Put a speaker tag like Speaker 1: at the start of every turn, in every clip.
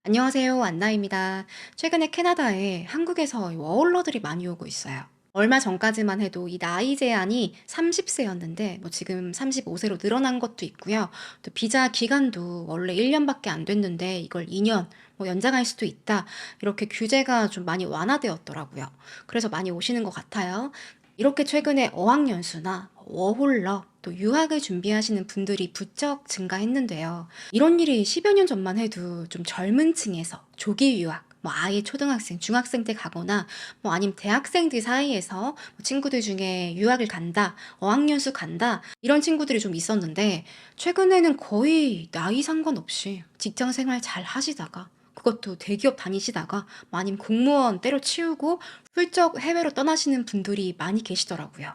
Speaker 1: 안녕하세요. 안나입니다. 최근에 캐나다에 한국에서 워홀러들이 많이 오고 있어요. 얼마 전까지만 해도 이 나이 제한이 30세였는데 지금 35세로 늘어난 것도 있고요. 또 비자 기간도 원래 1년밖에 안 됐는데 이걸 2년 연장할 수도 있다. 이렇게 규제가 좀 많이 완화되었더라고요. 그래서 많이 오시는 것 같아요. 이렇게 최근에 어학연수나 워홀러 또 유학을 준비하시는 분들이 부쩍 증가했는데요. 이런 일이 10여 년 전만 해도 좀 젊은 층에서 조기 유학, 아예 초등학생, 중학생 때 가거나 아니면 대학생들 사이에서 친구들 중에 유학을 간다, 어학연수 간다 이런 친구들이 좀 있었는데 최근에는 거의 나이 상관없이 직장 생활 잘 하시다가 그것도 대기업 다니시다가 아니면 공무원 때려치우고 훌쩍 해외로 떠나시는 분들이 많이 계시더라고요.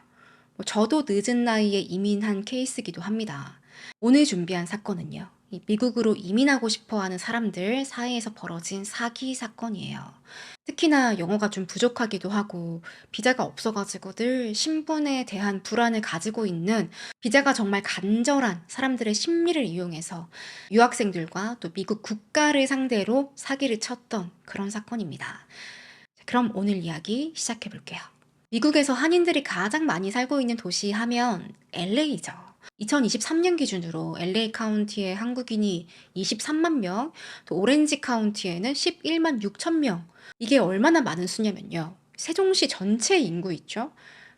Speaker 1: 저도 늦은 나이에 이민한 케이스이기도 합니다. 오늘 준비한 사건은요. 이 미국으로 이민하고 싶어 하는 사람들 사이에서 벌어진 사기 사건이에요. 특히나 영어가 좀 부족하기도 하고 비자가 없어가지고 늘 신분에 대한 불안을 가지고 있는 비자가 정말 간절한 사람들의 심리를 이용해서 유학생들과 또 미국 국가를 상대로 사기를 쳤던 그런 사건입니다. 그럼 오늘 이야기 시작해 볼게요. 미국에서 한인들이 가장 많이 살고 있는 도시 하면 LA죠. 2023년 기준으로 LA 카운티의 한국인이 23만 명, 또 오렌지 카운티에는 11만 6천 명. 이게 얼마나 많은 수냐면요. 세종시 전체 인구 있죠?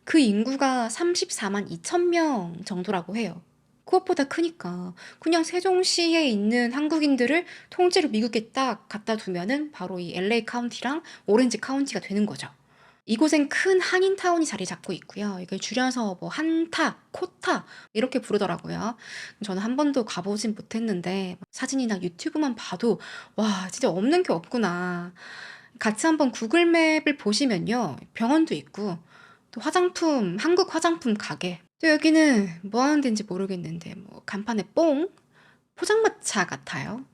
Speaker 1: 그 인구가 34만 2천 명 정도라고 해요. 그것보다 크니까 그냥 세종시에 있는 한국인들을 통째로 미국에 딱 갖다 두면은 바로 이 LA 카운티랑 오렌지 카운티가 되는 거죠. 이곳엔 큰 한인타운이 자리 잡고 있고요. 이걸 줄여서 한타, 코타 이렇게 부르더라고요. 저는 한 번도 가보진 못했는데 사진이나 유튜브만 봐도 와 진짜 없는 게 없구나. 같이 한번 구글 맵을 보시면요. 병원도 있고 또 화장품, 한국 화장품 가게. 또 여기는 뭐 하는 데인지 모르겠는데 간판에 뽕, 포장마차 같아요.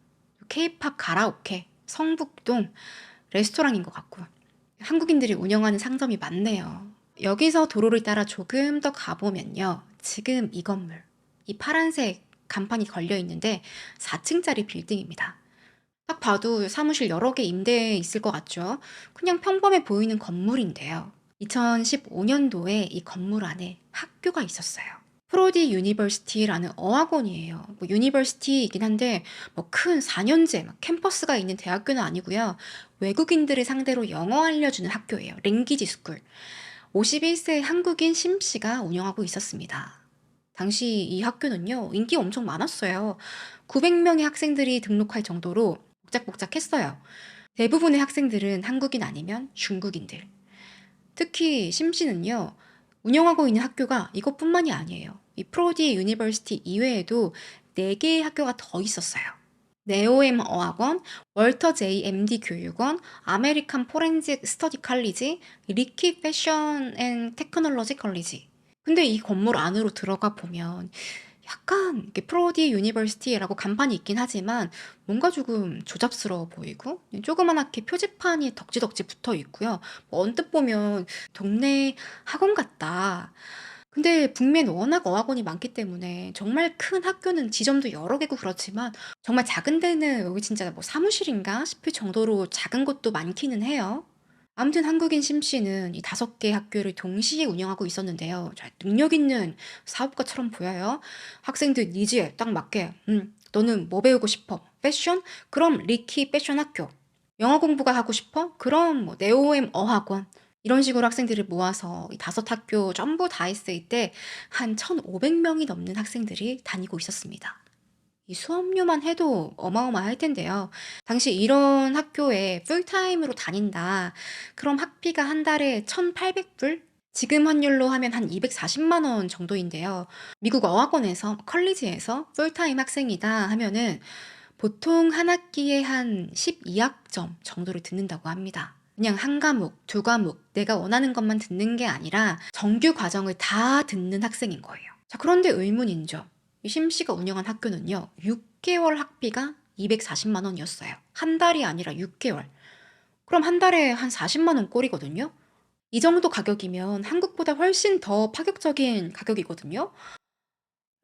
Speaker 1: 케이팝 가라오케, 성북동 레스토랑인 것 같고 한국인들이 운영하는 상점이 많네요. 여기서 도로를 따라 조금 더 가보면요. 지금 이 건물, 이 파란색 간판이 걸려 있는데 4층짜리 빌딩입니다. 딱 봐도 사무실 여러 개 임대해 있을 것 같죠? 그냥 평범해 보이는 건물인데요. 2015년도에 이 건물 안에 학교가 있었어요. 프로디 유니버시티라는 어학원이에요. 유니버시티이긴 한데 큰 4년제 캠퍼스가 있는 대학교는 아니고요. 외국인들을 상대로 영어 알려주는 학교예요. 랭귀지 스쿨. 51세 한국인 심 씨가 운영하고 있었습니다. 당시 이 학교는요, 인기 엄청 많았어요. 900명의 학생들이 등록할 정도로 복작복작했어요. 대부분의 학생들은 한국인 아니면 중국인들. 특히 심 씨는요, 운영하고 있는 학교가 이것뿐만이 아니에요. 이 프로디 유니버시티 이외에도 4개의 학교가 더 있었어요. 네오엠 어학원, 월터 제이 MD 교육원, 아메리칸 포렌식 스터디 칼리지, 리키 패션 앤 테크놀로지 컬리지. 근데 이 건물 안으로 들어가 보면 약간 이렇게 프로디 유니버시티라고 간판이 있긴 하지만 뭔가 조금 조잡스러워 보이고 조그만하게 표지판이 덕지덕지 붙어 있고요. 언뜻 보면 동네 학원 같다. 근데 북미엔 워낙 어학원이 많기 때문에 정말 큰 학교는 지점도 여러 개고 그렇지만 정말 작은 데는 여기 진짜 사무실인가 싶을 정도로 작은 곳도 많기는 해요. 아무튼 한국인 심 씨는 이 5개 학교를 동시에 운영하고 있었는데요. 능력 있는 사업가처럼 보여요. 학생들 니즈에 딱 맞게, 너는 뭐 배우고 싶어? 패션? 그럼 리키 패션 학교. 영어 공부가 하고 싶어? 그럼 네오엠 어학원. 이런 식으로 학생들을 모아서 이 5학교 전부 다 했을 때 한 1,500명이 넘는 학생들이 다니고 있었습니다. 이 수업료만 해도 어마어마할 텐데요. 당시 이런 학교에 풀타임으로 다닌다. 그럼 학비가 한 달에 1,800불? 지금 환율로 하면 한 240만 원 정도인데요. 미국 어학원에서, 컬리지에서 풀타임 학생이다 하면은 보통 한 학기에 한 12학점 정도를 듣는다고 합니다. 그냥 한 과목, 두 과목, 내가 원하는 것만 듣는 게 아니라 정규 과정을 다 듣는 학생인 거예요. 자, 그런데 의문인죠. 이 심 씨가 운영한 학교는요, 6개월 학비가 240만 원이었어요. 한 달이 아니라 6개월. 그럼 한 달에 한 40만 원 꼴이거든요. 이 정도 가격이면 한국보다 훨씬 더 파격적인 가격이거든요.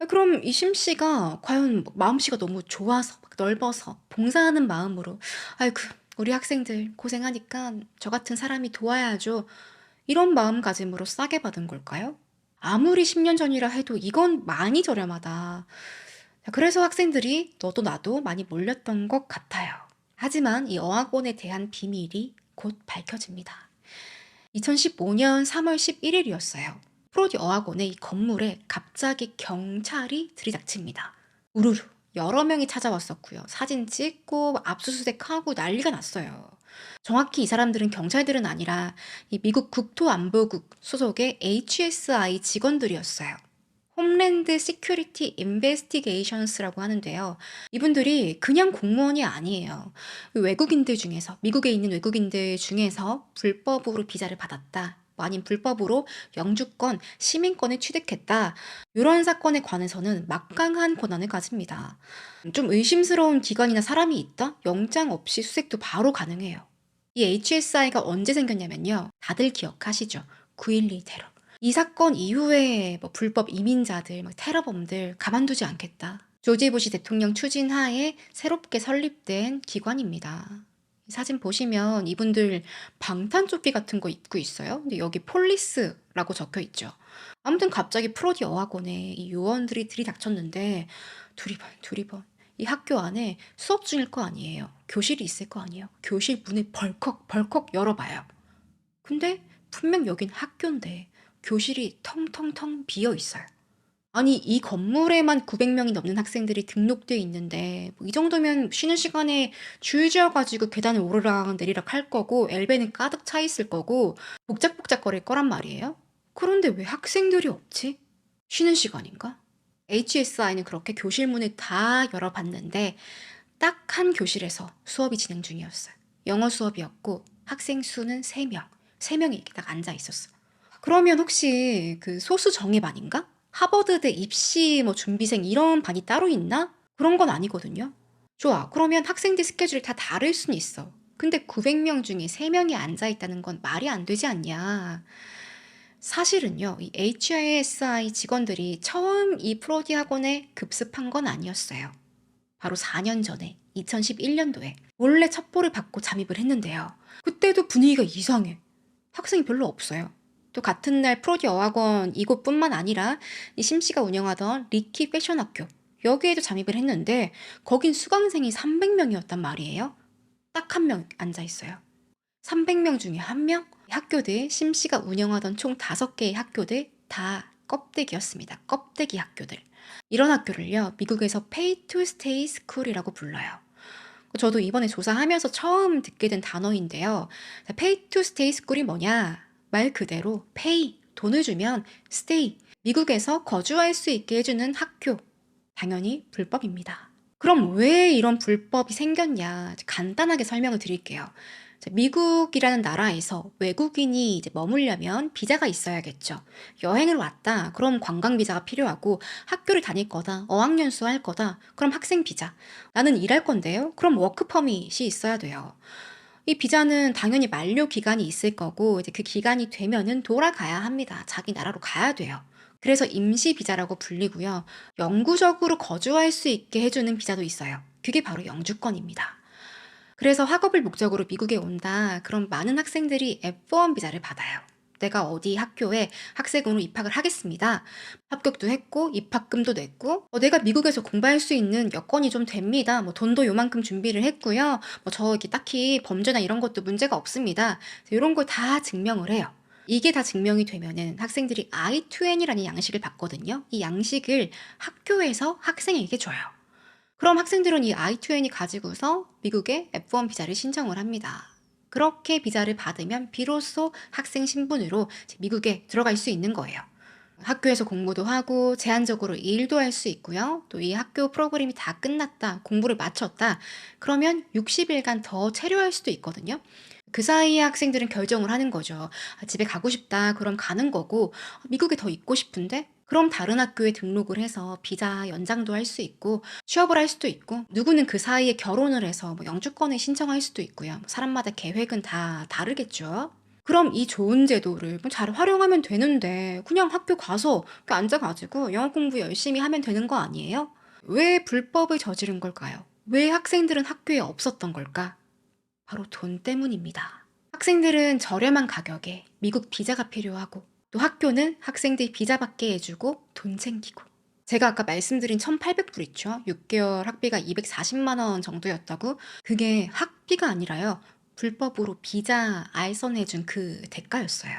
Speaker 1: 그럼 이 심 씨가 과연 뭐 마음씨가 너무 좋아서 막 넓어서 봉사하는 마음으로 '아이고 우리 학생들 고생하니까 저 같은 사람이 도와야죠.' 이런 마음가짐으로 싸게 받은 걸까요? 아무리 10년 전이라 해도 이건 많이 저렴하다. 그래서 학생들이 너도 나도 많이 몰렸던 것 같아요. 하지만 이 어학원에 대한 비밀이 곧 밝혀집니다. 2015년 3월 11일이었어요. 프로디 어학원의 이 건물에 갑자기 경찰이 들이닥칩니다. 우르르 여러 명이 찾아왔었고요. 사진 찍고 압수수색하고 난리가 났어요. 정확히 이 사람들은 경찰들은 아니라 이 미국 국토안보국 소속의 HSI 직원들이었어요. 홈랜드 시큐리티 인베스티게이션스라고 하는데요. 이분들이 그냥 공무원이 아니에요. 외국인들 중에서, 미국에 있는 외국인들 중에서 불법으로 비자를 받았다. 뭐 아니면 불법으로 영주권, 시민권을 취득했다. 이런 사건에 관해서는 막강한 권한을 가집니다. 좀 의심스러운 기관이나 사람이 있다? 영장 없이 수색도 바로 가능해요. 이 HSI가 언제 생겼냐면요. 다들 기억하시죠? 9.11 테러. 이 사건 이후에 뭐 불법 이민자들, 막 테러범들 가만두지 않겠다. 조지 부시 대통령 추진 하에 새롭게 설립된 기관입니다. 이 사진 보시면 이분들 방탄조끼 같은 거 입고 있어요. 근데 여기 폴리스라고 적혀 있죠. 아무튼 갑자기 프로디 어학원에 이 요원들이 들이닥쳤는데 두리번 이 학교 안에 수업 중일 거 아니에요. 교실이 있을 거 아니에요. 교실 문을 벌컥 열어봐요. 근데 분명 여긴 학교인데 교실이 텅텅텅 비어 있어요. 아니 이 건물에만 900명이 넘는 학생들이 등록돼 있는데 뭐이 정도면 쉬는 시간에 줄 지어 가지고 계단을 오르락 내리락 할 거고 엘베는 가득 차 있을 거고 복작복작거릴 거란 말이에요. 그런데 왜 학생들이 없지? 쉬는 시간인가? HSI는 그렇게 교실 문을 다 열어봤는데 딱 한 교실에서 수업이 진행 중이었어요. 영어 수업이었고 학생 수는 3명. 3명이 이렇게 딱 앉아 있었어. 그러면 혹시 그 소수 정예 반인가? 하버드대 입시 뭐 준비생 이런 반이 따로 있나? 그런 건 아니거든요. 좋아. 그러면 학생들 스케줄이 다 다를 순 있어. 근데 900명 중에 3명이 앉아 있다는 건 말이 안 되지 않냐. 사실은요, 이 HISI 직원들이 처음 이 프로디 학원에 급습한 건 아니었어요. 바로 4년 전에 2011년도에 몰래 첩보를 받고 잠입을 했는데요. 그때도 분위기가 이상해. 학생이 별로 없어요. 또 같은 날 프로디 어학원 이곳뿐만 아니라 이 심씨가 운영하던 리키 패션 학교 여기에도 잠입을 했는데 거긴 수강생이 300명이었단 말이에요. 딱 한 명 앉아 있어요. 300명 중에 한 명? 학교들 심씨가 운영하던 총 5개의 학교들 다 껍데기였습니다. 껍데기 학교들. 이런 학교를요, 미국에서 Pay to Stay School이라고 불러요. 저도 이번에 조사하면서 처음 듣게 된 단어인데요. Pay to Stay School이 뭐냐? 말 그대로 pay, 돈을 주면 stay, 미국에서 거주할 수 있게 해주는 학교. 당연히 불법입니다. 그럼 왜 이런 불법이 생겼냐? 간단하게 설명을 드릴게요. 미국이라는 나라에서 외국인이 이제 머물려면 비자가 있어야겠죠. 여행을 왔다. 그럼 관광 비자가 필요하고 학교를 다닐 거다. 어학연수 할 거다. 그럼 학생 비자. 나는 일할 건데요. 그럼 워크 퍼밋이 있어야 돼요. 이 비자는 당연히 만료 기간이 있을 거고 이제 그 기간이 되면은 돌아가야 합니다. 자기 나라로 가야 돼요. 그래서 임시 비자라고 불리고요. 영구적으로 거주할 수 있게 해주는 비자도 있어요. 그게 바로 영주권입니다. 그래서 학업을 목적으로 미국에 온다. 그럼 많은 학생들이 F1 비자를 받아요. 내가 어디 학교에 학생으로 입학을 하겠습니다. 합격도 했고 입학금도 냈고 내가 미국에서 공부할 수 있는 여건이 좀 됩니다. 뭐 돈도 요만큼 준비를 했고요. 뭐 저 이렇게 딱히 범죄나 이런 것도 문제가 없습니다. 이런 걸 다 증명을 해요. 이게 다 증명이 되면은 학생들이 I-2N이라는 양식을 받거든요. 이 양식을 학교에서 학생에게 줘요. 그럼 학생들은 이 I-2N이 가지고서 미국에 F1 비자를 신청을 합니다. 그렇게 비자를 받으면 비로소 학생 신분으로 미국에 들어갈 수 있는 거예요. 학교에서 공부도 하고 제한적으로 일도 할 수 있고요. 또 이 학교 프로그램이 다 끝났다, 공부를 마쳤다. 그러면 60일간 더 체류할 수도 있거든요. 그 사이에 학생들은 결정을 하는 거죠. 집에 가고 싶다. 그럼 가는 거고 미국에 더 있고 싶은데 그럼 다른 학교에 등록을 해서 비자 연장도 할 수 있고 취업을 할 수도 있고 누구는 그 사이에 결혼을 해서 뭐 영주권을 신청할 수도 있고요. 사람마다 계획은 다 다르겠죠. 그럼 이 좋은 제도를 뭐 잘 활용하면 되는데 그냥 학교 가서 이렇게 앉아 가지고 영어 공부 열심히 하면 되는 거 아니에요? 왜 불법을 저지른 걸까요? 왜 학생들은 학교에 없었던 걸까? 바로 돈 때문입니다. 학생들은 저렴한 가격에 미국 비자가 필요하고 또 학교는 학생들 비자 받게 해주고 돈 챙기고 제가 아까 말씀드린 1,800불 있죠? 6개월 학비가 240만 원 정도였다고? 그게 학비가 아니라요. 불법으로 비자 알선해준 그 대가였어요.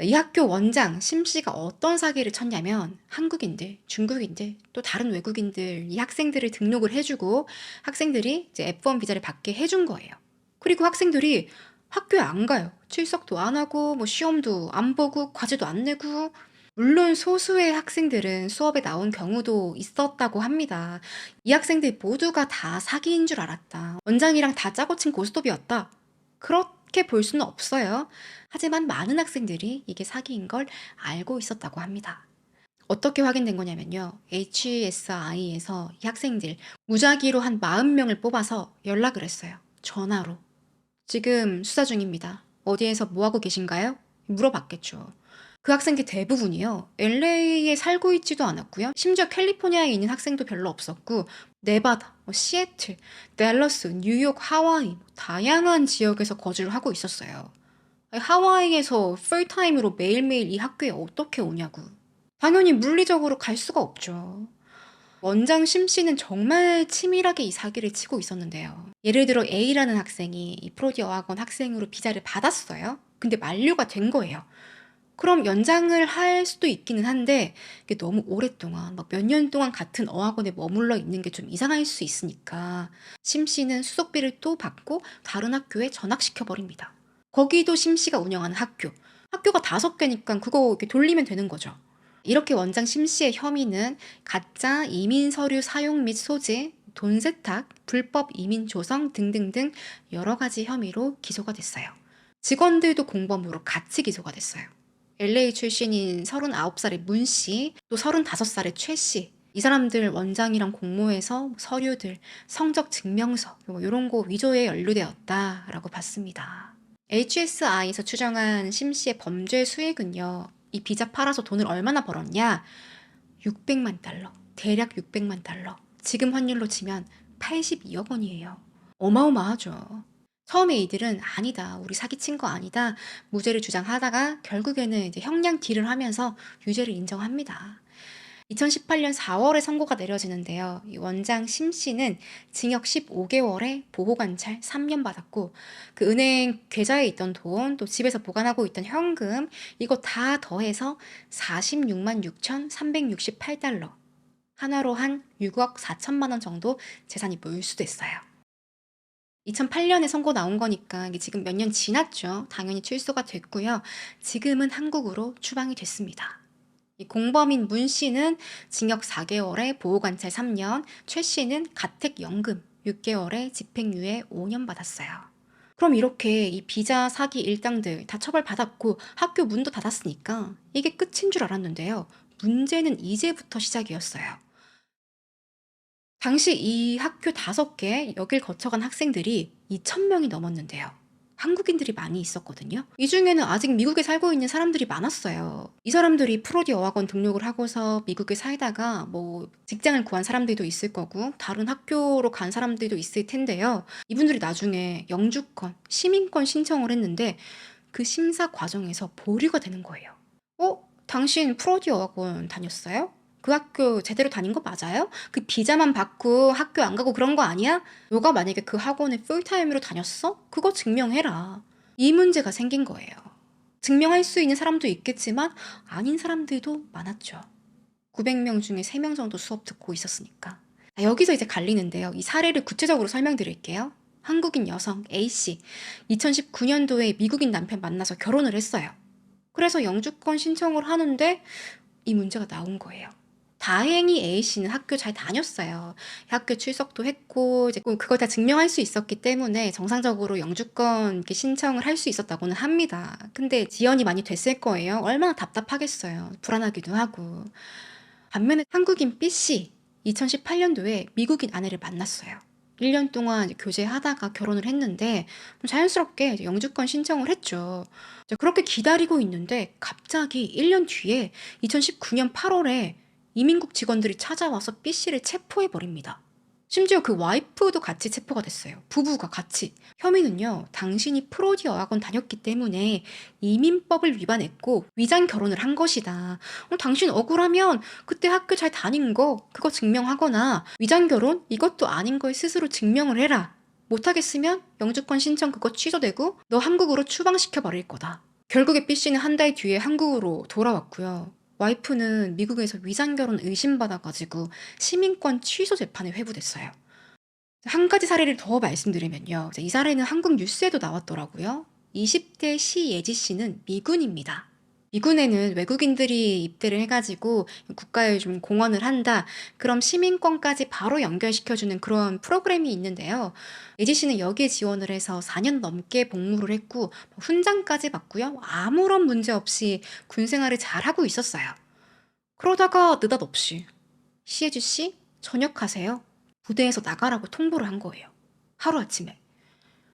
Speaker 1: 이 학교 원장 심 씨가 어떤 사기를 쳤냐면 한국인들, 중국인들, 또 다른 외국인들 이 학생들을 등록을 해주고 학생들이 이제 F1 비자를 받게 해준 거예요. 그리고 학생들이 학교에 안 가요. 출석도 안 하고 뭐 시험도 안 보고 과제도 안 내고 물론 소수의 학생들은 수업에 나온 경우도 있었다고 합니다. 이 학생들 모두가 다 사기인 줄 알았다. 원장이랑 다 짜고 친 고스톱이었다. 그렇게 볼 수는 없어요. 하지만 많은 학생들이 이게 사기인 걸 알고 있었다고 합니다. 어떻게 확인된 거냐면요. HSI에서 이 학생들 무작위로 한 40명을 뽑아서 연락을 했어요. 전화로. 지금 수사 중입니다. 어디에서 뭐 하고 계신가요? 물어봤겠죠. 그 학생들 대부분이요. LA에 살고 있지도 않았고요. 심지어 캘리포니아에 있는 학생도 별로 없었고 네바다, 시애틀, 댈러스, 뉴욕, 하와이 다양한 지역에서 거주를 하고 있었어요. 하와이에서 풀타임으로 매일매일 이 학교에 어떻게 오냐고. 당연히 물리적으로 갈 수가 없죠. 원장 심 씨는 정말 치밀하게 이 사기를 치고 있었는데요. 예를 들어 A라는 학생이 이 프로디 어학원 학생으로 비자를 받았어요. 근데 만료가 된 거예요. 그럼 연장을 할 수도 있기는 한데 이게 너무 오랫동안 막 몇 년 동안 같은 어학원에 머물러 있는 게 좀 이상할 수 있으니까 심 씨는 수속비를 또 받고 다른 학교에 전학시켜 버립니다. 거기도 심 씨가 운영하는 학교. 학교가 5개니까 그거 이렇게 돌리면 되는 거죠. 이렇게 원장 심 씨의 혐의는 가짜 이민 서류 사용 및 소지, 돈 세탁, 불법 이민 조성 등등등 여러 가지 혐의로 기소가 됐어요. 직원들도 공범으로 같이 기소가 됐어요. LA 출신인 39살의 문 씨, 또 35살의 최 씨. 이 사람들 원장이랑 공모해서 서류들, 성적 증명서, 이런 거 위조에 연루되었다라고 봤습니다. HSI에서 추정한 심 씨의 범죄 수익은요. 이 비자 팔아서 돈을 얼마나 벌었냐? 600만 달러. 대략 600만 달러. 지금 환율로 치면 82억 원이에요. 어마어마하죠. 처음에 이들은 아니다, 우리 사기친 거 아니다, 무죄를 주장하다가 결국에는 이제 형량 딜을 하면서 유죄를 인정합니다. 2018년 4월에 선고가 내려지는데요. 이 원장 심 씨는 징역 15개월에 보호관찰 3년 받았고 그 은행 계좌에 있던 돈, 또 집에서 보관하고 있던 현금 이거 다 더해서 46만 6,368달러. 하나로 한 6억 4천만 원 정도 재산이 몰수됐어요. 2008년에 선고 나온 거니까 이게 지금 몇 년 지났죠. 당연히 출소가 됐고요. 지금은 한국으로 추방이 됐습니다. 이 공범인 문 씨는 징역 4개월에 보호관찰 3년, 최 씨는 가택연금 6개월에 집행유예 5년 받았어요. 그럼 이렇게 이 비자 사기 일당들 다 처벌받았고 학교 문도 닫았으니까 이게 끝인 줄 알았는데요. 문제는 이제부터 시작이었어요. 당시 이 학교 5개 여길 거쳐간 학생들이 2,000명이 넘었는데요. 한국인들이 많이 있었거든요. 이 중에는 아직 미국에 살고 있는 사람들이 많았어요. 이 사람들이 프로디 어학원 등록을 하고서 미국에 살다가 뭐 직장을 구한 사람들도 있을 거고 다른 학교로 간 사람들도 있을 텐데요. 이분들이 나중에 영주권, 시민권 신청을 했는데 그 심사 과정에서 보류가 되는 거예요. 당신 프로디 어학원 다녔어요? 그 학교 제대로 다닌 거 맞아요? 그 비자만 받고 학교 안 가고 그런 거 아니야? 너가 만약에 그 학원에 풀타임으로 다녔어? 그거 증명해라. 이 문제가 생긴 거예요. 증명할 수 있는 사람도 있겠지만 아닌 사람들도 많았죠. 900명 중에 3명 정도 수업 듣고 있었으니까. 여기서 이제 갈리는데요. 이 사례를 구체적으로 설명드릴게요. 한국인 여성 A씨, 2019년도에 미국인 남편 만나서 결혼을 했어요. 그래서 영주권 신청을 하는데 이 문제가 나온 거예요. 다행히 A씨는 학교 잘 다녔어요. 학교 출석도 했고 이제 그걸 다 증명할 수 있었기 때문에 정상적으로 영주권 이렇게 신청을 할 수 있었다고는 합니다. 근데 지연이 많이 됐을 거예요. 얼마나 답답하겠어요. 불안하기도 하고. 반면에 한국인 B씨, 2018년도에 미국인 아내를 만났어요. 1년 동안 이제 교제하다가 결혼을 했는데 자연스럽게 이제 영주권 신청을 했죠. 이제 그렇게 기다리고 있는데 갑자기 1년 뒤에 2019년 8 월에 이민국 직원들이 찾아와서 B 씨를 체포해 버립니다. 심지어 그 와이프도 같이 체포가 됐어요. 부부가 같이. 혐의는요, 당신이 프로디 어학원 다녔기 때문에 이민법을 위반했고 위장 결혼을 한 것이다. 당신 억울하면 그때 학교 잘 다닌 거 그거 증명하거나 위장 결혼 이것도 아닌 걸 스스로 증명을 해라. 못하겠으면 영주권 신청 그거 취소되고 너 한국으로 추방시켜 버릴 거다. 결국에 B 씨는 한 달 뒤에 한국으로 돌아왔고요. 와이프는 미국에서 위장 결혼 의심받아가지고 시민권 취소 재판에 회부됐어요. 한 가지 사례를 더 말씀드리면요. 이 사례는 한국 뉴스에도 나왔더라고요. 20대 시예지 씨는 미군입니다. 미군에는 외국인들이 입대를 해가지고 국가에 좀 공헌을 한다. 그럼 시민권까지 바로 연결시켜주는 그런 프로그램이 있는데요. 예지 씨는 여기에 지원을 해서 4년 넘게 복무를 했고 훈장까지 받고요. 아무런 문제 없이 군 생활을 잘하고 있었어요. 그러다가 느닷없이 시혜지 씨 전역하세요. 부대에서 나가라고 통보를 한 거예요. 하루아침에.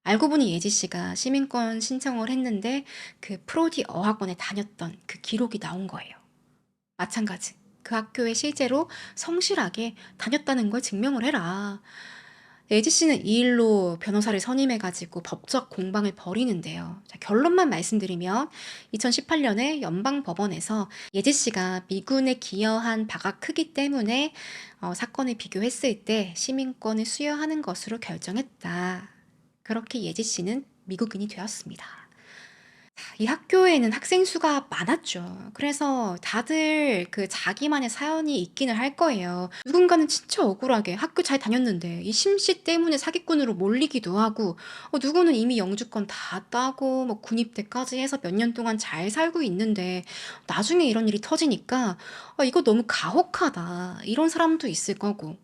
Speaker 1: 알고 보니 예지 씨가 시민권 신청을 했는데 그 프로디 어학원에 다녔던 그 기록이 나온 거예요. 마찬가지. 그 학교에 실제로 성실하게 다녔다는 걸 증명을 해라. 예지 씨는 이 일로 변호사를 선임해가지고 법적 공방을 벌이는데요. 자, 결론만 말씀드리면 2018년에 연방법원에서 예지 씨가 미군에 기여한 바가 크기 때문에 사건을 비교했을 때 시민권을 수여하는 것으로 결정했다. 그렇게 예지 씨는 미국인이 되었습니다. 이 학교에는 학생 수가 많았죠. 그래서 다들 그 자기만의 사연이 있기는 할 거예요. 누군가는 진짜 억울하게 학교 잘 다녔는데 이 심씨 때문에 사기꾼으로 몰리기도 하고, 누구는 이미 영주권 다 따고 뭐 군입대까지 해서 몇 년 동안 잘 살고 있는데 나중에 이런 일이 터지니까 이거 너무 가혹하다 이런 사람도 있을 거고.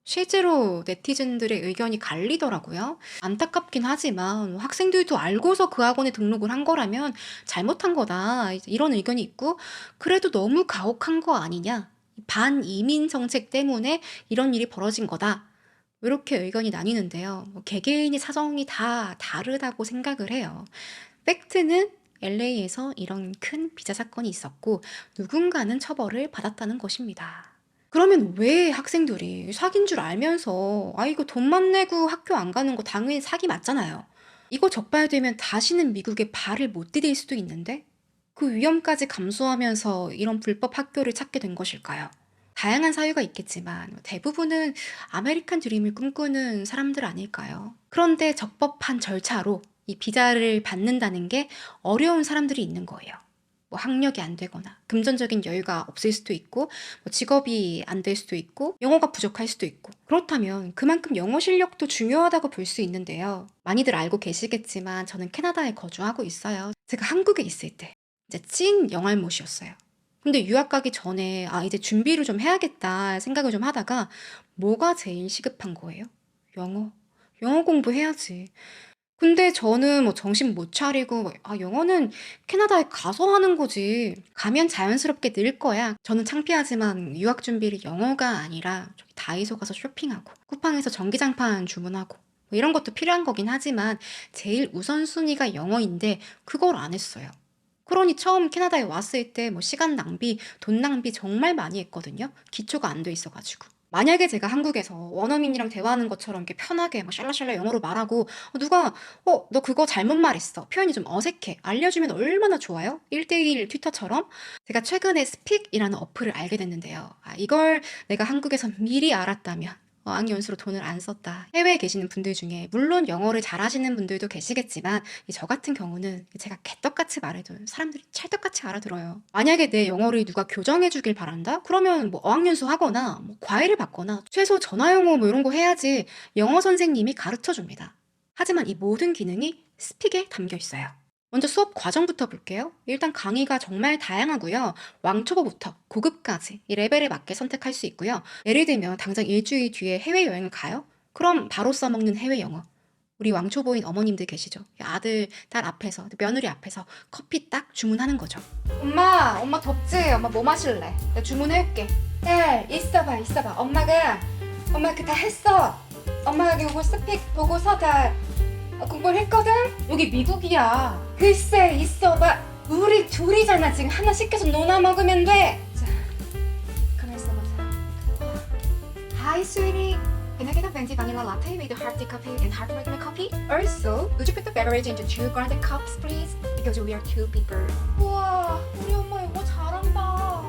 Speaker 1: 실제로 네티즌들의 의견이 갈리더라고요. 안타깝긴 하지만 학생들도 알고서 그 학원에 등록을 한 거라면 잘못한 거다. 이런 의견이 있고, 그래도 너무 가혹한 거 아니냐. 반이민 정책 때문에 이런 일이 벌어진 거다. 이렇게 의견이 나뉘는데요. 개개인의 사정이 다 다르다고 생각을 해요. 팩트는 LA에서 이런 큰 비자 사건이 있었고 누군가는 처벌을 받았다는 것입니다. 그러면 왜 학생들이 사귄 줄 알면서 이거 돈만 내고 학교 안 가는 거 당연히 사기 맞잖아요. 이거 적발되면 다시는 미국에 발을 못 디딜 수도 있는데 그 위험까지 감수하면서 이런 불법 학교를 찾게 된 것일까요? 다양한 사유가 있겠지만 대부분은 아메리칸 드림을 꿈꾸는 사람들 아닐까요? 그런데 적법한 절차로 이 비자를 받는다는 게 어려운 사람들이 있는 거예요. 뭐 학력이 안 되거나 금전적인 여유가 없을 수도 있고 직업이 안 될 수도 있고 영어가 부족할 수도 있고, 그렇다면 그만큼 영어 실력도 중요하다고 볼 수 있는데요. 많이들 알고 계시겠지만 저는 캐나다에 거주하고 있어요. 제가 한국에 있을 때 이제 찐 영알못이었어요. 근데 유학 가기 전에 이제 준비를 좀 해야겠다 생각을 좀 하다가 뭐가 제일 시급한 거예요? 영어. 영어 공부해야지. 근데 저는 뭐 정신 못 차리고 영어는 캐나다에 가서 하는 거지. 가면 자연스럽게 늘 거야. 저는 창피하지만 유학 준비를 영어가 아니라 저기 다이소 가서 쇼핑하고 쿠팡에서 전기장판 주문하고 뭐 이런 것도 필요한 거긴 하지만 제일 우선순위가 영어인데 그걸 안 했어요. 그러니 처음 캐나다에 왔을 때 뭐 시간 낭비, 돈 낭비 정말 많이 했거든요. 기초가 안 돼 있어가지고. 만약에 제가 한국에서 원어민이랑 대화하는 것처럼 이렇게 편하게 막 샬라샬라 영어로 말하고 누가 너 그거 잘못 말했어. 표현이 좀 어색해. 알려주면 얼마나 좋아요? 1대1 튜터처럼. 제가 최근에 스픽이라는 어플을 알게 됐는데요. 이걸 내가 한국에서 미리 알았다면 어학연수로 돈을 안 썼다. 해외에 계시는 분들 중에 물론 영어를 잘하시는 분들도 계시겠지만 저 같은 경우는 제가 개떡같이 말해도 사람들이 찰떡같이 알아들어요. 만약에 내 영어를 누가 교정해 주길 바란다? 그러면 뭐 어학연수 하거나 뭐 과외를 받거나 최소 전화영어 뭐 이런 거 해야지 영어 선생님이 가르쳐 줍니다. 하지만 이 모든 기능이 스픽에 담겨 있어요. 먼저 수업 과정부터 볼게요. 일단 강의가 정말 다양하고요. 왕초보부터 고급까지 이 레벨에 맞게 선택할 수 있고요. 예를 들면 당장 일주일 뒤에 해외여행을 가요? 그럼 바로 써먹는 해외 영어. 우리 왕초보인 어머님들 계시죠? 아들, 딸 앞에서, 며느리 앞에서 커피 딱 주문하는 거죠. 엄마 덥지? 엄마 뭐 마실래? 내가 주문해올게. 딸, 있어봐. 엄마 그 다 했어. 엄마 여기 오고 스픽 보고서 다 공부를 했거든? 여기 미국이야. 글쎄 있어봐. 우리 둘이잖아. 지금 하나 시켜서 노나 먹으면 돼. 자, 가만 있어보자. Hi sweetie. Can I get a venti vanilla latte with hard tea coffee and hard regular coffee? Also, would you put the beverage into 2 granite cups, please? Because we are 2 people. 우와, 우리 엄마 영어 잘한다.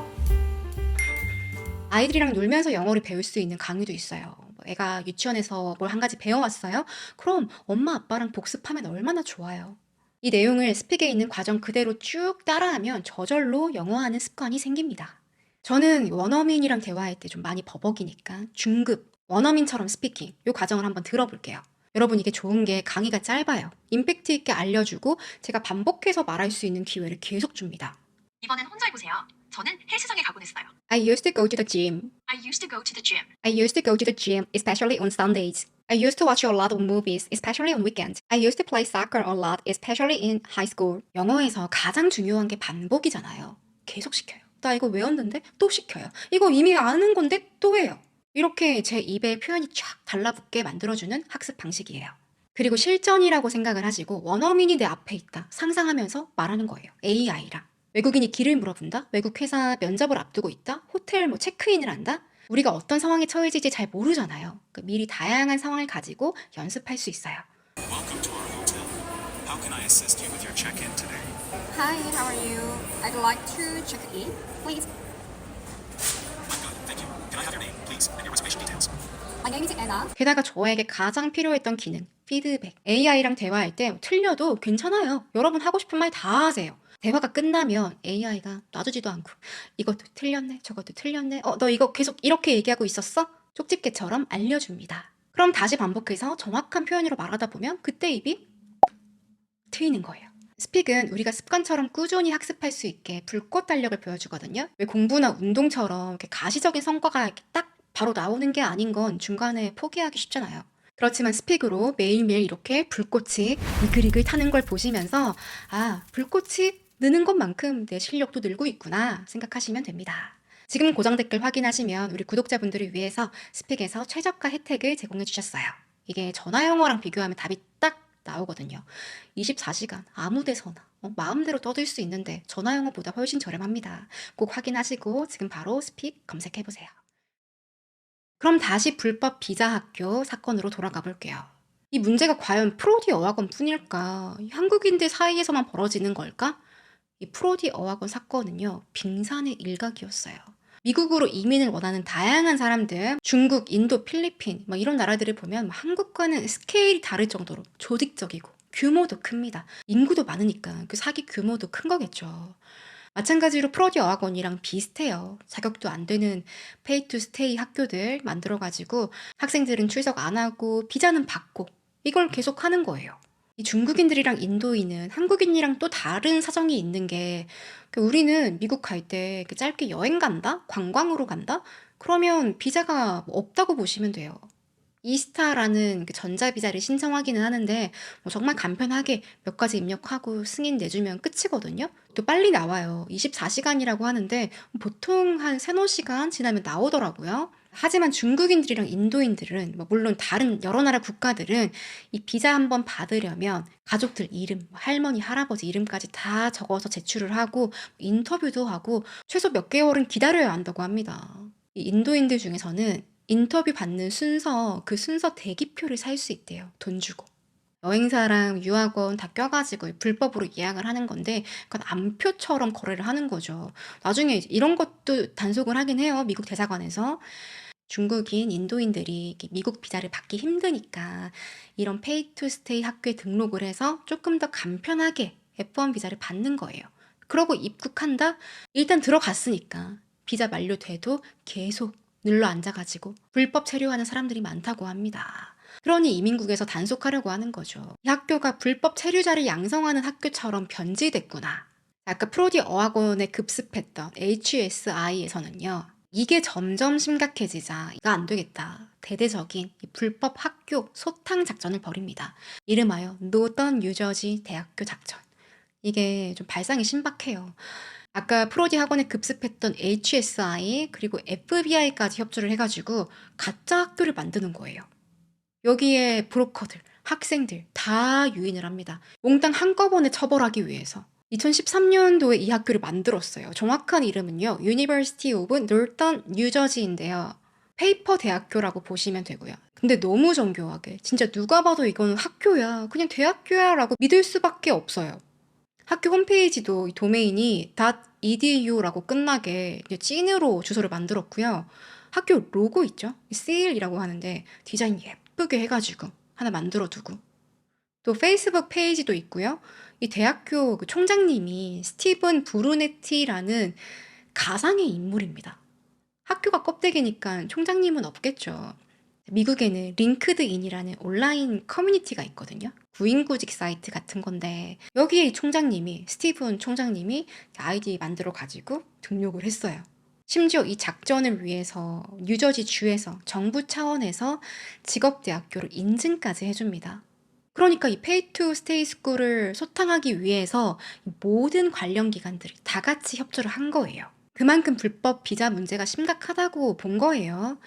Speaker 1: 아이들이랑 놀면서 영어를 배울 수 있는 강의도 있어요. 애가 유치원에서 뭘 한 가지 배워왔어요? 그럼 엄마 아빠랑 복습하면 얼마나 좋아요. 이 내용을 스픽에 있는 과정 그대로 쭉 따라하면 저절로 영어하는 습관이 생깁니다. 저는 원어민이랑 대화할 때 좀 많이 버벅이니까 중급 원어민처럼 스피킹 이 과정을 한번 들어볼게요. 여러분 이게 좋은 게 강의가 짧아요. 임팩트 있게 알려주고 제가 반복해서 말할 수 있는 기회를 계속 줍니다.
Speaker 2: 이번엔 혼자 해보세요. 저는 헬스장에 가곤 했어요.
Speaker 1: I used to go to the gym.
Speaker 2: I used to go to the gym.
Speaker 1: I used to go to the gym, especially on Sundays. I used to watch a lot of movies, especially on weekends. I used to play soccer a lot, especially in high school. 영어에서 가장 중요한 게 반복이잖아요. 계속 시켜요. 나 이거 외웠는데 또 시켜요. 이거 이미 아는 건데 또 해요. 이렇게 제 입에 표현이 쫙 달라붙게 만들어주는 학습 방식이에요. 그리고 실전이라고 생각을 하시고 원어민이 내 앞에 있다 상상하면서 말하는 거예요. AI랑. 외국인이 길을 물어본다? 외국 회사 면접을 앞두고 있다? 호텔 체크인을 한다? 우리가 어떤 상황에 처해질지 잘 모르잖아요. 미리 다양한 상황을 가지고 연습할 수 있어요.
Speaker 3: Welcome to our hotel. How can I assist you with your check-in today?
Speaker 2: Hi, how are you? I'd like to check in, please.
Speaker 3: I'm good, thank you. Can I have your name, please, and your reservation details?
Speaker 2: My name is Anna.
Speaker 1: 게다가 저에게 가장 필요했던 기능, 피드백. AI랑 대화할 때 틀려도 괜찮아요. 여러분 하고 싶은 말 다 하세요. 대화가 끝나면 AI가 놔주지도 않고 이것도 틀렸네, 저것도 틀렸네. 너 이거 계속 이렇게 얘기하고 있었어? 쪽집게처럼 알려줍니다. 그럼 다시 반복해서 정확한 표현으로 말하다 보면 그때 입이 트이는 거예요. 스픽은 우리가 습관처럼 꾸준히 학습할 수 있게 불꽃 달력을 보여주거든요. 왜 공부나 운동처럼 이렇게 가시적인 성과가 이렇게 딱 바로 나오는 게 아닌 건 중간에 포기하기 쉽잖아요. 그렇지만 스픽으로 매일매일 이렇게 불꽃이 이글이글 타는 걸 보시면서 불꽃이 느는 것만큼 내 실력도 늘고 있구나 생각하시면 됩니다. 지금 고정 댓글 확인하시면 우리 구독자분들을 위해서 스픽에서 최저가 혜택을 제공해 주셨어요. 이게 전화 영어랑 비교하면 답이 딱 나오거든요. 24시간 아무 데서나 마음대로 떠들 수 있는데 전화 영어보다 훨씬 저렴합니다. 꼭 확인하시고 지금 바로 스픽 검색해보세요. 그럼 다시 불법 비자 학교 사건으로 돌아가 볼게요. 이 문제가 과연 프로디 어학원 뿐일까? 한국인들 사이에서만 벌어지는 걸까? 이 프로디 어학원 사건은요, 빙산의 일각이었어요. 미국으로 이민을 원하는 다양한 사람들, 중국, 인도, 필리핀 이런 나라들을 보면 한국과는 스케일이 다를 정도로 조직적이고 규모도 큽니다. 인구도 많으니까 그 사기 규모도 큰 거겠죠. 마찬가지로 프로디 어학원이랑 비슷해요. 자격도 안 되는 페이 투 스테이 학교들 만들어가지고 학생들은 출석 안 하고 비자는 받고 이걸 계속 하는 거예요. 이 중국인들이랑 인도인은 한국인이랑 또 다른 사정이 있는 게 우리는 미국 갈 때 짧게 여행 간다? 관광으로 간다? 그러면 비자가 없다고 보시면 돼요. 이스타라는 전자비자를 신청하기는 하는데 정말 간편하게 몇 가지 입력하고 승인 내주면 끝이거든요. 또 빨리 나와요. 24시간이라고 하는데 보통 한 3-4시간 지나면 나오더라고요. 하지만 중국인들이랑 인도인들은 물론 다른 여러 나라 국가들은 이 비자 한번 받으려면 가족들 이름, 할머니, 할아버지 이름까지 다 적어서 제출을 하고 인터뷰도 하고 최소 몇 개월은 기다려야 한다고 합니다. 이 인도인들 중에서는 인터뷰 받는 순서, 그 순서 대기표를 살 수 있대요. 돈 주고. 여행사랑 유학원 다 껴가지고 불법으로 예약을 하는 건데 그건 암표처럼 거래를 하는 거죠. 나중에 이런 것도 단속을 하긴 해요. 미국 대사관에서. 중국인, 인도인들이 미국 비자를 받기 힘드니까 이런 페이 투 스테이 학교에 등록을 해서 조금 더 간편하게 F1 비자를 받는 거예요. 그러고 입국한다? 일단 들어갔으니까 비자 만료돼도 계속 눌러 앉아가지고 불법 체류하는 사람들이 많다고 합니다. 그러니 이민국에서 단속하려고 하는 거죠. 이 학교가 불법 체류자를 양성하는 학교처럼 변질됐구나. 아까 프로디 어학원에 급습했던 HSI에서는요. 이게 점점 심각해지자 이거 안 되겠다. 대대적인 이 불법 학교 소탕 작전을 벌입니다. 이름하여 노던 뉴저지 대학교 작전. 이게 좀 발상이 신박해요. 아까 프로디 학원에 급습했던 HSI 그리고 FBI까지 협조를 해가지고 가짜 학교를 만드는 거예요. 여기에 브로커들, 학생들 다 유인을 합니다. 몽땅 한꺼번에 처벌하기 위해서. 2013년도에 이 학교를 만들었어요. 정확한 이름은요, University of Northern New Jersey인데요. 페이퍼 대학교라고 보시면 되고요. 근데 너무 정교하게 진짜 누가 봐도 이건 학교야, 그냥 대학교야 라고 믿을 수밖에 없어요. 학교 홈페이지도 이 도메인이 .edu라고 끝나게 이제 찐으로 주소를 만들었고요. 학교 로고 있죠? seal이라고 하는데 디자인 예쁘게 해가지고 하나 만들어두고, 또 페이스북 페이지도 있고요. 이 대학교 그 총장님이 스티븐 브루네티라는 가상의 인물입니다. 학교가 껍데기니까 총장님은 없겠죠. 미국에는 링크드인이라는 온라인 커뮤니티가 있거든요. 구인구직 사이트 같은 건데 여기에 이 총장님이, 스티븐 총장님이 아이디 만들어 가지고 등록을 했어요. 심지어 이 작전을 위해서 뉴저지 주에서 정부 차원에서 직업대학교를 인증까지 해줍니다. 그러니까 이 페이 투 스테이 스쿨을 소탕하기 위해서 모든 관련 기관들이 다 같이 협조를 한 거예요. 그만큼 불법 비자 문제가 심각하다고 본 거예요.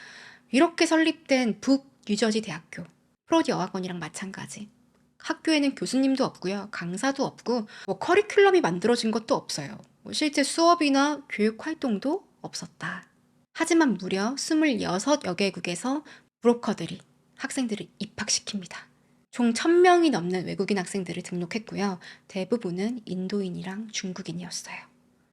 Speaker 1: 이렇게 설립된 북 뉴저지 대학교, 프로디 어학원이랑 마찬가지. 학교에는 교수님도 없고요, 강사도 없고, 뭐 커리큘럼이 만들어진 것도 없어요. 뭐 실제 수업이나 교육 활동도 없었다. 하지만 무려 26여 개국에서 브로커들이 학생들을 입학시킵니다. 총 1000명이 넘는 외국인 학생들을 등록했고요. 대부분은 인도인이랑 중국인이었어요.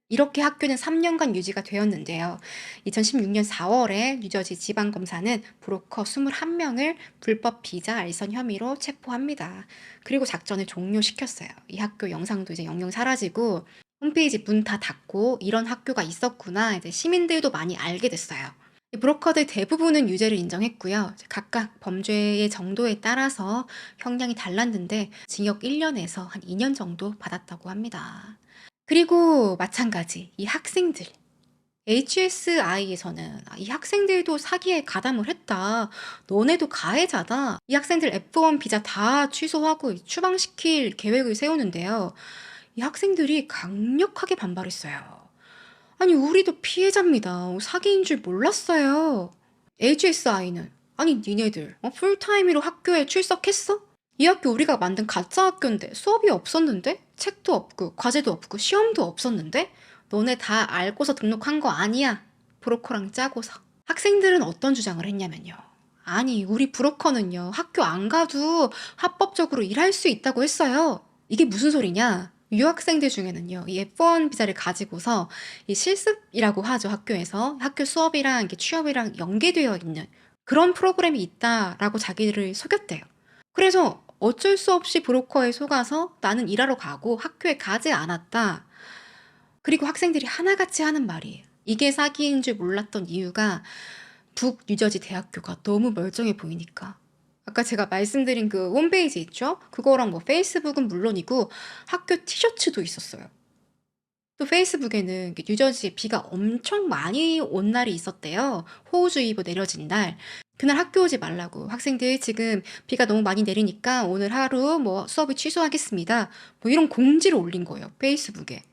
Speaker 1: 이렇게 학교는 3년간 유지가 되었는데요. 2016년 4월에 뉴저지 지방검사는 브로커 21명을 불법 비자 알선 혐의로 체포합니다. 그리고 작전을 종료시켰어요. 이 학교 영상도 이제 영영 사라지고 홈페이지 문 다 닫고 이런 학교가 있었구나 이제 시민들도 많이 알게 됐어요. 이 브로커들 대부분은 유죄를 인정했고요. 각각 범죄의 정도에 따라서 형량이 달랐는데 징역 1년에서 한 2년 정도 받았다고 합니다. 그리고 마찬가지 이 학생들, HSI에서는 이 학생들도 사기에 가담을 했다, 너네도 가해자다, 이 학생들 F1 비자 다 취소하고 추방시킬 계획을 세우는데요. 이 학생들이 강력하게 반발했어요. 아니 우리도 피해자입니다, 사기인 줄 몰랐어요. HSI는 아니 니네들 풀타임으로 학교에 출석했어? 이 학교 우리가 만든 가짜 학교인데 수업이 없었는데? 책도 없고 과제도 없고 시험도 없었는데? 너네 다 알고서 등록한 거 아니야, 브로커랑 짜고서. 학생들은 어떤 주장을 했냐면요, 아니 우리 브로커는요 학교 안 가도 합법적으로 일할 수 있다고 했어요. 이게 무슨 소리냐, 유학생들 중에는요 이 F1 비자를 가지고서 이 실습이라고 하죠, 학교에서 학교 수업이랑 이렇게 취업이랑 연계되어 있는 그런 프로그램이 있다라고 자기들을 속였대요. 그래서 어쩔 수 없이 브로커에 속아서 나는 일하러 가고 학교에 가지 않았다. 그리고 학생들이 하나같이 하는 말이에요. 이게 사기인 줄 몰랐던 이유가 북 뉴저지 대학교가 너무 멀쩡해 보이니까. 아까 제가 말씀드린 그 홈페이지 있죠? 그거랑 뭐 페이스북은 물론이고 학교 티셔츠도 있었어요. 또 페이스북에는 뉴저지에 비가 엄청 많이 온 날이 있었대요. 호우주의보 내려진 날. 그날 학교 오지 말라고, 학생들 지금 비가 너무 많이 내리니까 오늘 하루 뭐 수업을 취소하겠습니다, 뭐 이런 공지를 올린 거예요, 페이스북에.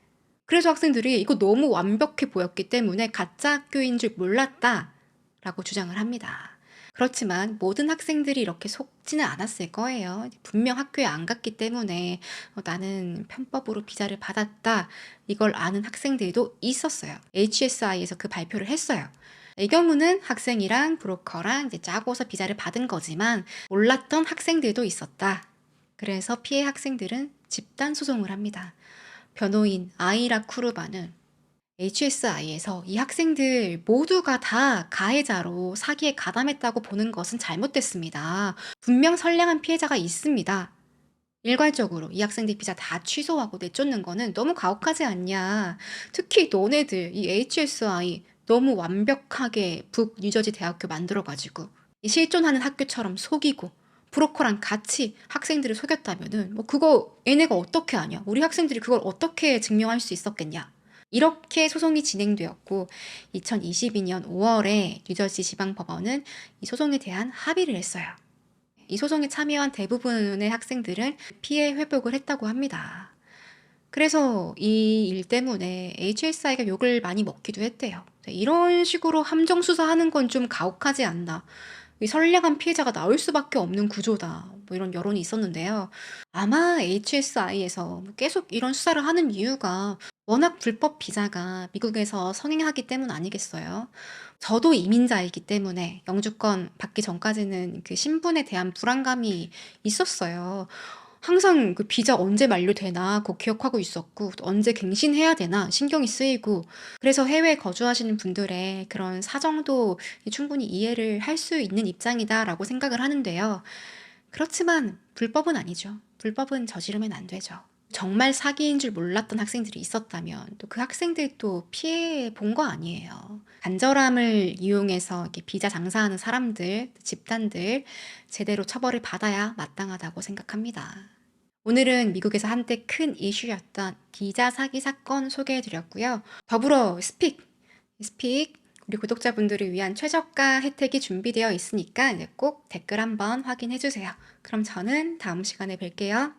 Speaker 1: 그래서 학생들이 이거 너무 완벽해 보였기 때문에 가짜 학교인 줄 몰랐다 라고 주장을 합니다. 그렇지만 모든 학생들이 이렇게 속지는 않았을 거예요. 분명 학교에 안 갔기 때문에 나는 편법으로 비자를 받았다, 이걸 아는 학생들도 있었어요. HSI에서 그 발표를 했어요. 이 경우는 학생이랑 브로커랑 이제 짜고서 비자를 받은 거지만 몰랐던 학생들도 있었다. 그래서 피해 학생들은 집단 소송을 합니다. 변호인 아이라 쿠르바는 HSI에서 이 학생들 모두가 다 가해자로 사기에 가담했다고 보는 것은 잘못됐습니다. 분명 선량한 피해자가 있습니다. 일괄적으로 이 학생들 비자 다 취소하고 내쫓는 거는 너무 가혹하지 않냐. 특히 너네들 이 HSI 너무 완벽하게 북 뉴저지 대학교 만들어가지고 이 실존하는 학교처럼 속이고 브로커랑 같이 학생들을 속였다면은 뭐 그거 얘네가 어떻게 아냐, 우리 학생들이 그걸 어떻게 증명할 수 있었겠냐. 이렇게 소송이 진행되었고 2022년 5월에 뉴저지 지방법원은 이 소송에 대한 합의를 했어요. 이 소송에 참여한 대부분의 학생들은 피해 회복을 했다고 합니다. 그래서 이 일 때문에 HSI가 욕을 많이 먹기도 했대요. 이런 식으로 함정 수사하는 건 좀 가혹하지 않나. 이 선량한 피해자가 나올 수밖에 없는 구조다. 뭐 이런 여론이 있었는데요. 아마 HSI에서 계속 이런 수사를 하는 이유가 워낙 불법 비자가 미국에서 성행하기 때문 아니겠어요? 저도 이민자이기 때문에 영주권 받기 전까지는 그 신분에 대한 불안감이 있었어요. 항상 그 비자 언제 만료되나 그거 기억하고 있었고, 또 언제 갱신해야 되나 신경이 쓰이고, 그래서 해외에 거주하시는 분들의 그런 사정도 충분히 이해를 할 수 있는 입장이다라고 생각을 하는데요. 그렇지만 불법은 아니죠. 불법은 저지르면 안 되죠. 정말 사기인 줄 몰랐던 학생들이 있었다면 또 그 학생들도 피해 본 거 아니에요. 간절함을 이용해서 이렇게 비자 장사하는 사람들, 집단들 제대로 처벌을 받아야 마땅하다고 생각합니다. 오늘은 미국에서 한때 큰 이슈였던 비자 사기 사건 소개해 드렸고요. 더불어 스픽 우리 구독자분들을 위한 최저가 혜택이 준비되어 있으니까 이제 꼭 댓글 한번 확인해 주세요. 그럼 저는 다음 시간에 뵐게요.